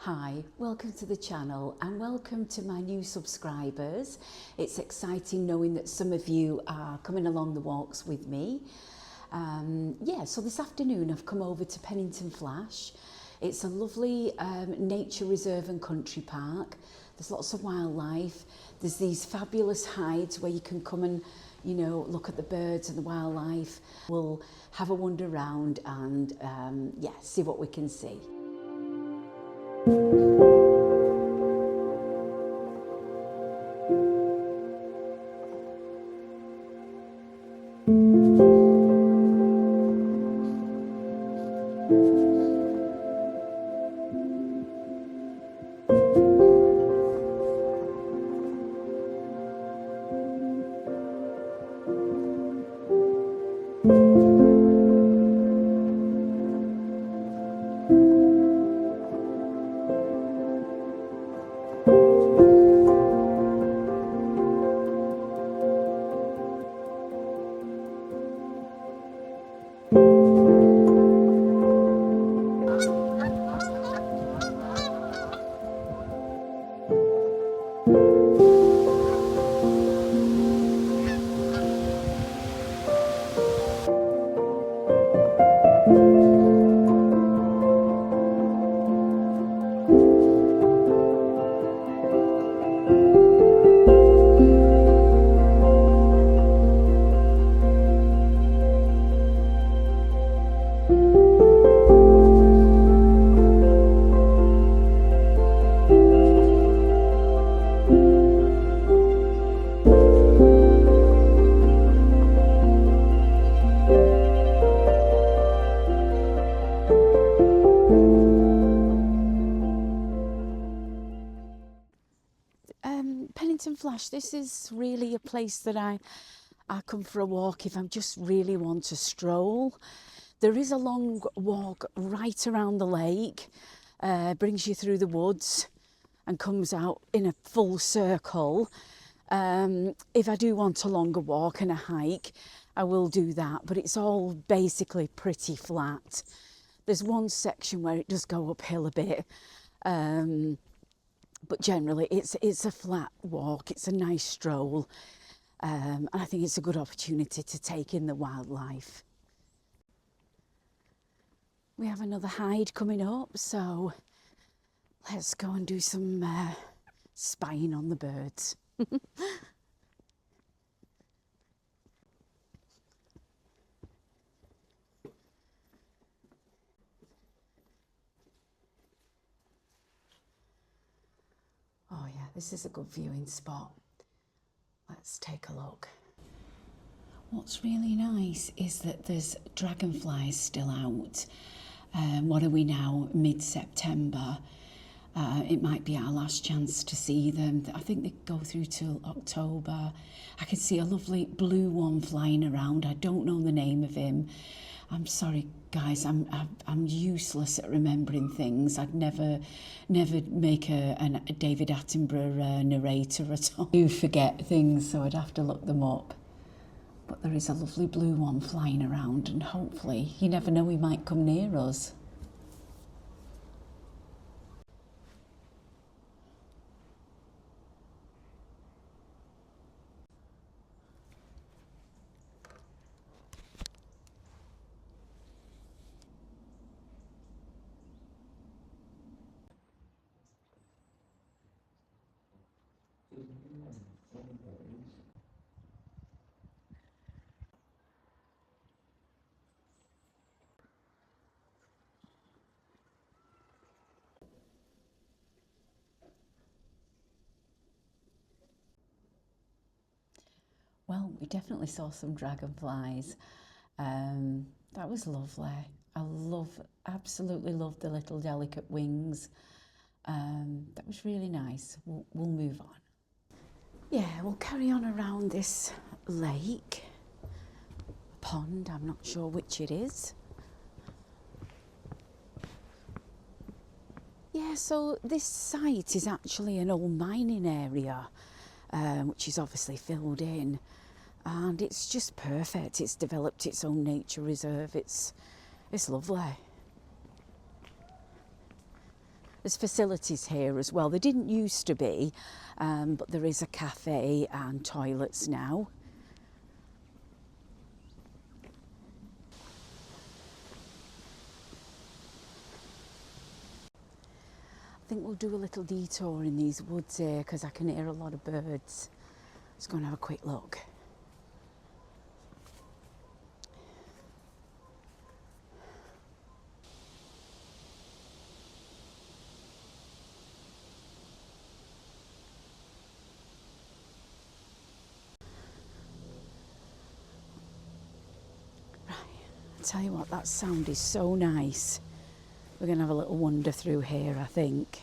Hi, welcome to the channel and welcome to my new subscribers. It's exciting knowing that some of you are coming along the walks with me. So this afternoon I've come over to Pennington Flash. It's a lovely nature reserve and country park. There's lots of wildlife. There's these fabulous hides where you can come and look at the birds and the wildlife. We'll have a wander around and see what we can see. Pennington Flash, this is really a place that I come for a walk if I just really want to stroll. There is a long walk right around the lake, brings you through the woods and comes out in a full circle. If I do want a longer walk and a hike, I will do that, but it's all basically pretty flat. There's one section where it does go uphill a bit, but generally it's a flat walk. It's a nice stroll, and I think it's a good opportunity to take in the wildlife. We have another hide coming up, so let's go and do some spying on the birds. Oh yeah, this is a good viewing spot. Let's take a look. What's really nice is that there's dragonflies still out. What are we now? Mid-September. It might be our last chance to see them. I think they go through till October. I can see a lovely blue one flying around. I don't know the name of him. I'm sorry, guys. I'm useless at remembering things. I'd never make a David Attenborough narrator at all. I do forget things, so I'd have to look them up. But there is a lovely blue one flying around, and hopefully, you never know, he might come near us. Well, we definitely saw some dragonflies. That was lovely. Absolutely love the little delicate wings. That was really nice. We'll move on. Yeah, we'll carry on around this lake, pond, I'm not sure which it is. Yeah, so this site is actually an old mining area, which is obviously filled in. And it's just perfect. It's developed its own nature reserve. It's lovely. There's facilities here as well. There didn't used to be, but there is a cafe and toilets now. I think we'll do a little detour in these woods here because I can hear a lot of birds. Let's go and have a quick look. Right, I'll tell you what, that sound is so nice. We're going to have a little wander through here, I think.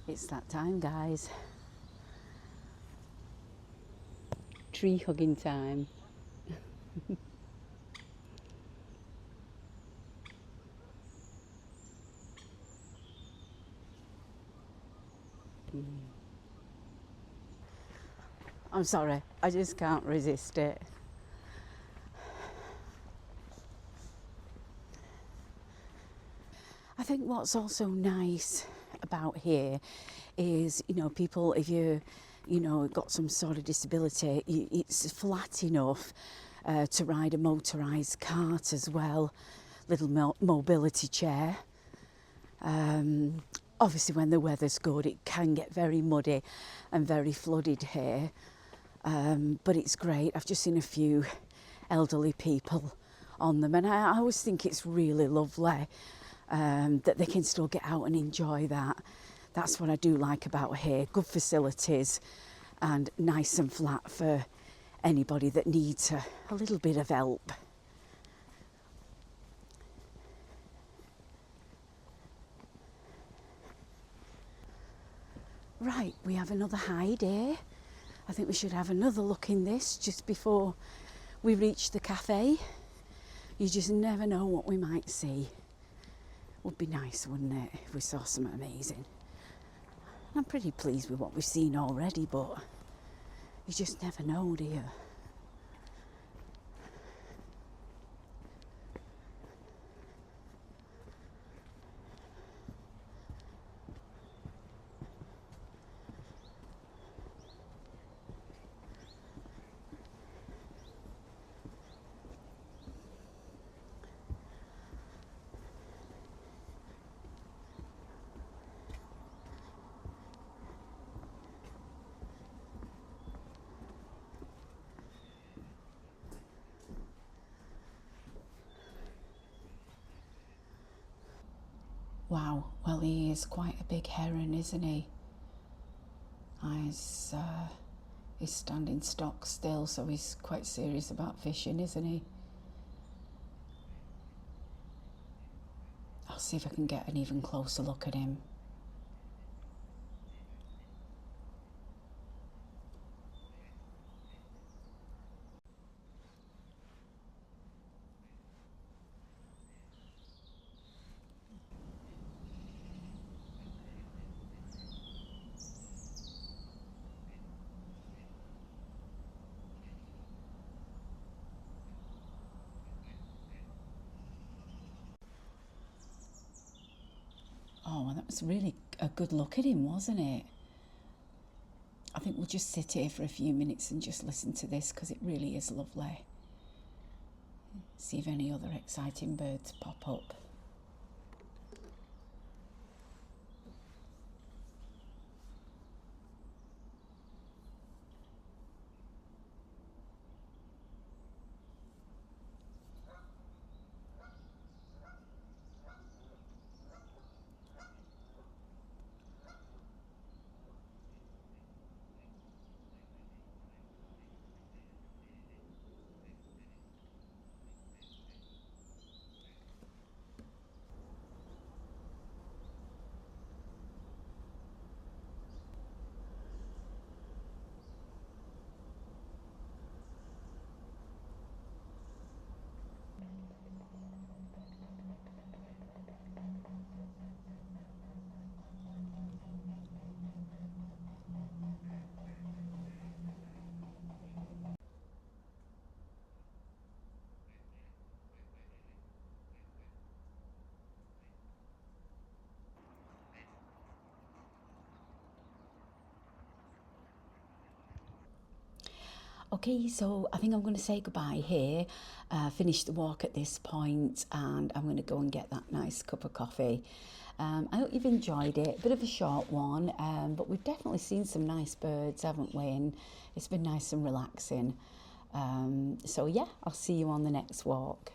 It's that time, guys. Tree hugging time. I'm sorry, I just can't resist it. I think what's also nice about here is, you know, people, if you know, got some sort of disability, it's flat enough to ride a motorised cart as well, little mobility chair. Obviously when the weather's good it can get very muddy and very flooded here, but it's great. I've just seen a few elderly people on them, and I always think it's really lovely that they can still get out and enjoy that. That's what I do like about here. Good facilities and nice and flat for anybody that needs a little bit of help. Right, we have another hide here. I think we should have another look in this just before we reach the cafe. You just never know what we might see. Would be nice, wouldn't it, if we saw something amazing. I'm pretty pleased with what we've seen already, but you just never know, do you? Wow, well, he is quite a big heron, isn't he? He's standing stock still, so he's quite serious about fishing, isn't he? I'll see if I can get an even closer look at him. Oh, well, that was really a good look at him, wasn't it? I think we'll just sit here for a few minutes and just listen to this because it really is lovely. See if any other exciting birds pop up. Okay, so I think I'm going to say goodbye here, finish the walk at this point, and I'm going to go and get that nice cup of coffee. I hope you've enjoyed it. A bit of a short one, but we've definitely seen some nice birds, haven't we? And it's been nice and relaxing. So yeah, I'll see you on the next walk.